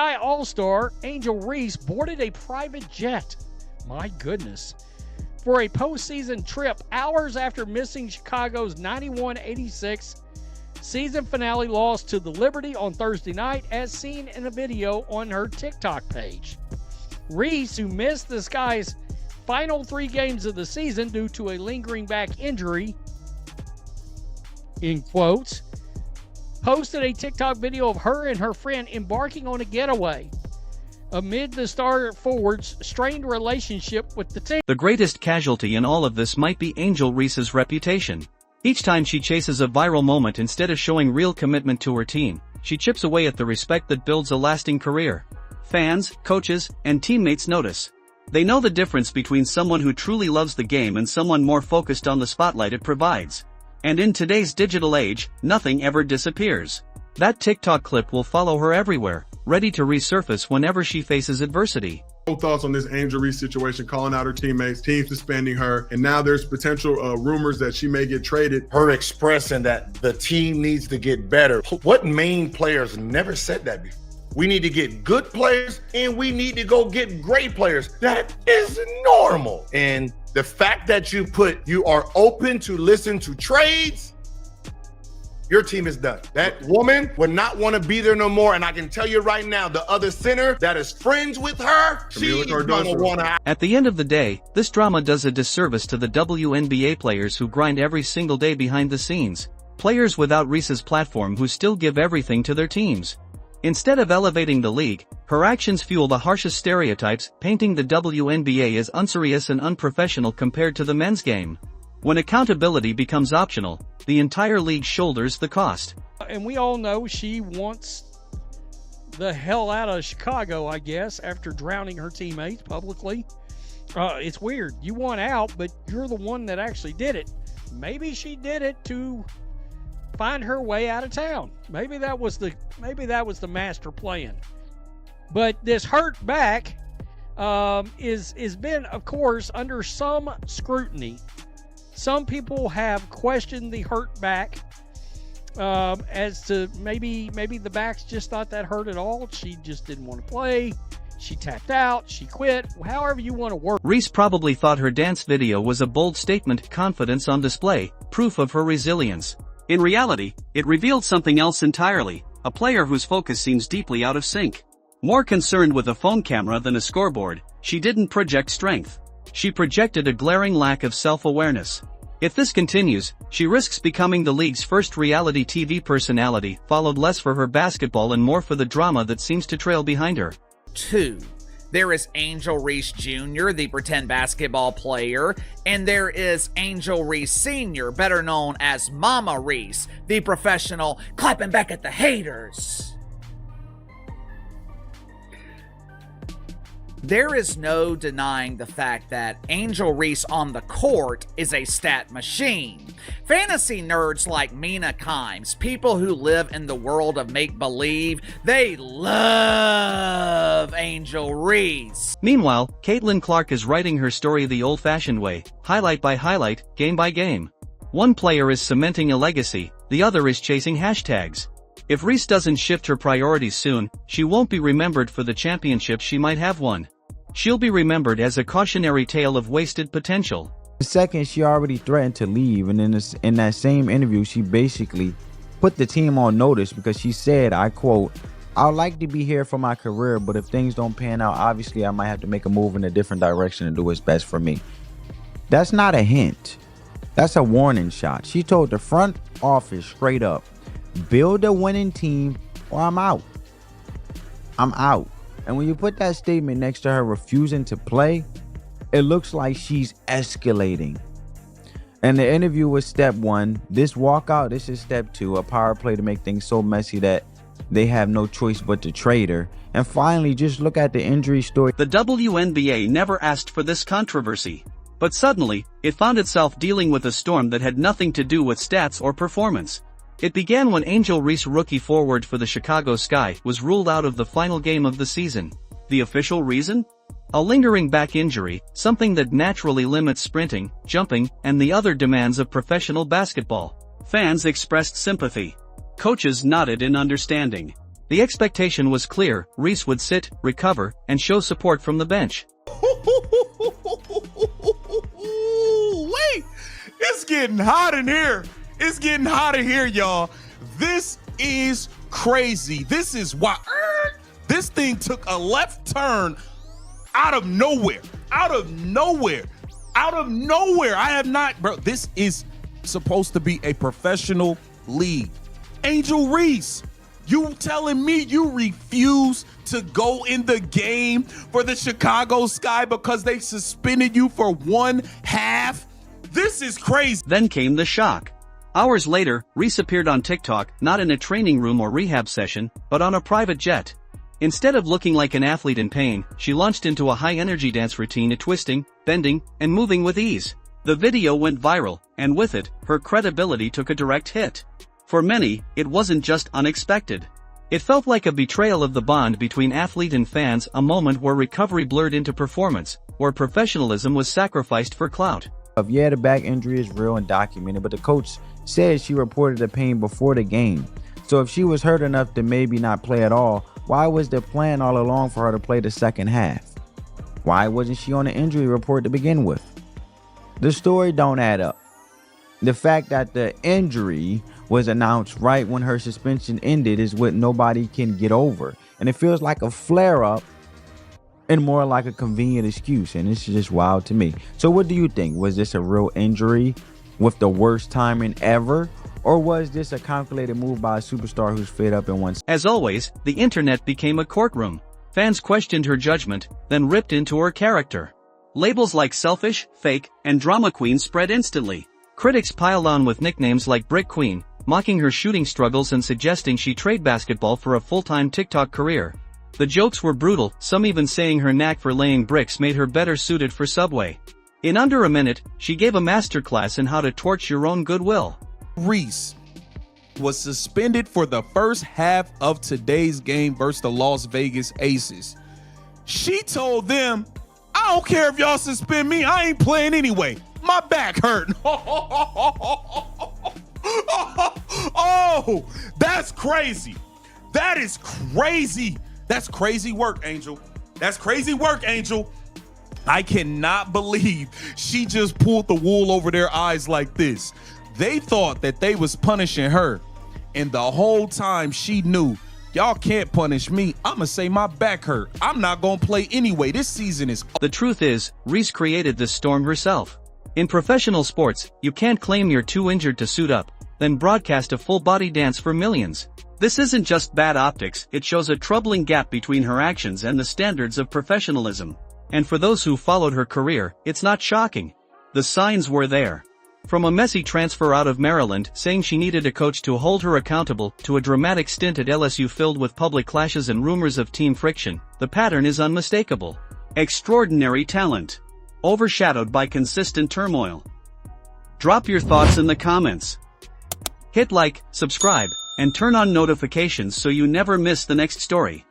Sky All-Star Angel Reese boarded a private jet, my goodness, for a postseason trip hours after missing Chicago's 91-86 season finale loss to the Liberty on Thursday night, as seen in a video on her TikTok page. Reese, who missed the Sky's final 3 games of the season due to a lingering back injury, in quotes, posted a TikTok video of her and her friend embarking on a getaway amid the star forward's strained relationship with the team. The greatest casualty in all of this might be Angel Reese's reputation. Each time she chases a viral moment instead of showing real commitment to her team, she chips away at the respect that builds a lasting career. Fans, coaches, and teammates notice. They know the difference between someone who truly loves the game and someone more focused on the spotlight it provides. And in today's digital age, nothing ever disappears. That TikTok clip will follow her everywhere, ready to resurface whenever she faces adversity. Thoughts on this Angel Reese situation, calling out her teammates, team suspending her, and now there's potential rumors that she may get traded. Her expressing that the team needs to get better. What main players never said that before? We need to get good players and we need to go get great players. That is normal. And the fact that you are open to listen to trades, your team is done. That woman would not want to be there no more. And I can tell you right now, the other center that is friends with her, she's gonna want to. At the end of the day, this drama does a disservice to the WNBA players who grind every single day behind the scenes. Players without Reese's platform who still give everything to their teams. Instead of elevating the league, her actions fuel the harshest stereotypes, painting the WNBA as unserious and unprofessional compared to the men's game. When accountability becomes optional, the entire league shoulders the cost. And we all know she wants the hell out of Chicago, I guess, after drowning her teammates publicly. It's weird. You want out, but you're the one that actually did it. Maybe she did it to find her way out of town. Maybe that was the master plan. But this hurt back is been, of course, under some scrutiny. Some people have questioned the hurt back as to maybe the back's just not that hurt at all. She just didn't want to play. She tapped out. She quit. However you want to work. Reese probably thought her dance video was a bold statement, confidence on display, proof of her resilience. In reality, it revealed something else entirely, a player whose focus seems deeply out of sync. More concerned with a phone camera than a scoreboard, she didn't project strength. She projected a glaring lack of self-awareness. If this continues, she risks becoming the league's first reality TV personality, followed less for her basketball and more for the drama that seems to trail behind her. 2. There is Angel Reese Jr., the pretend basketball player, and there is Angel Reese Sr., better known as Mama Reese, the professional clapping back at the haters. There is no denying the fact that Angel Reese on the court is a stat machine. Fantasy nerds like Mina Kimes, people who live in the world of make-believe, they love Angel Reese. Meanwhile, Caitlin Clark is writing her story the old-fashioned way, highlight by highlight, game by game. One player is cementing a legacy, the other is chasing hashtags. If Reese doesn't shift her priorities soon, she won't be remembered for the championship she might have won. She'll be remembered as a cautionary tale of wasted potential. The second, she already threatened to leave, and in that same interview, she basically put the team on notice because she said, I quote, "I'd like to be here for my career, but if things don't pan out, obviously I might have to make a move in a different direction and do what's best for me." That's not a hint. That's a warning shot. She told the front office straight up, build a winning team or I'm out. I'm out. And when you put that statement next to her refusing to play, it looks like she's escalating. And the interview was step 1. This walkout, this is step 2, a power play to make things so messy that they have no choice but to trade her. And finally, just look at the injury story. The WNBA never asked for this controversy. But suddenly, it found itself dealing with a storm that had nothing to do with stats or performance. It began when Angel Reese, rookie forward for the Chicago Sky, was ruled out of the final game of the season. The official reason? A lingering back injury, something that naturally limits sprinting, jumping, and the other demands of professional basketball. Fans expressed sympathy. Coaches nodded in understanding. The expectation was clear: Reese would sit, recover, and show support from the bench. Wait, it's getting hot in here. It's getting hot in here, y'all. This is crazy. This is why this thing took a left turn out of nowhere. Out of nowhere. Out of nowhere. I have not, bro. This is supposed to be a professional league. Angel Reese, you telling me you refuse to go in the game for the Chicago Sky because they suspended you for 1 half? This is crazy. Then came the shock. Hours later, Reese appeared on TikTok, not in a training room or rehab session, but on a private jet. Instead of looking like an athlete in pain, she launched into a high-energy dance routine, twisting, bending, and moving with ease. The video went viral, and with it, her credibility took a direct hit. For many, it wasn't just unexpected. It felt like a betrayal of the bond between athlete and fans, a moment where recovery blurred into performance, where professionalism was sacrificed for clout. Yeah, the back injury is real and documented, but the coach said she reported the pain before the game. So if she was hurt enough to maybe not play at all, why was the plan all along for her to play the second half? Why wasn't she on the injury report to begin with? The story don't add up. The fact that the injury was announced right when her suspension ended is what nobody can get over. And it feels like a flare-up and more like a convenient excuse, and it's just wild to me. So what do you think? Was this a real injury with the worst timing ever? Or was this a calculated move by a superstar who's fed up and wants? As always, the internet became a courtroom. Fans questioned her judgment, then ripped into her character. Labels like selfish, fake, and drama queen spread instantly. Critics piled on with nicknames like Brick Queen, mocking her shooting struggles and suggesting she trade basketball for a full-time TikTok career. The jokes were brutal, some even saying her knack for laying bricks made her better suited for Subway. In under a minute, she gave a masterclass in how to torch your own goodwill. Reese was suspended for the first half of today's game versus the Las Vegas Aces. She told them, I don't care if y'all suspend me, I ain't playing anyway. My back hurt. Oh, that's crazy. That is crazy. That's crazy work, Angel. That's crazy work, Angel. I cannot believe she just pulled the wool over their eyes like this. They thought that they was punishing her, and the whole time she knew, y'all can't punish me. I'ma say my back hurt. I'm not gonna play anyway. This season is... The truth is, Reese created this storm herself. In professional sports, you can't claim you're too injured to suit up, then broadcast a full-body dance for millions. This isn't just bad optics, it shows a troubling gap between her actions and the standards of professionalism. And for those who followed her career, it's not shocking. The signs were there. From a messy transfer out of Maryland saying she needed a coach to hold her accountable, to a dramatic stint at LSU filled with public clashes and rumors of team friction, the pattern is unmistakable. Extraordinary talent, overshadowed by consistent turmoil. Drop your thoughts in the comments. Hit like, subscribe, and turn on notifications so you never miss the next story.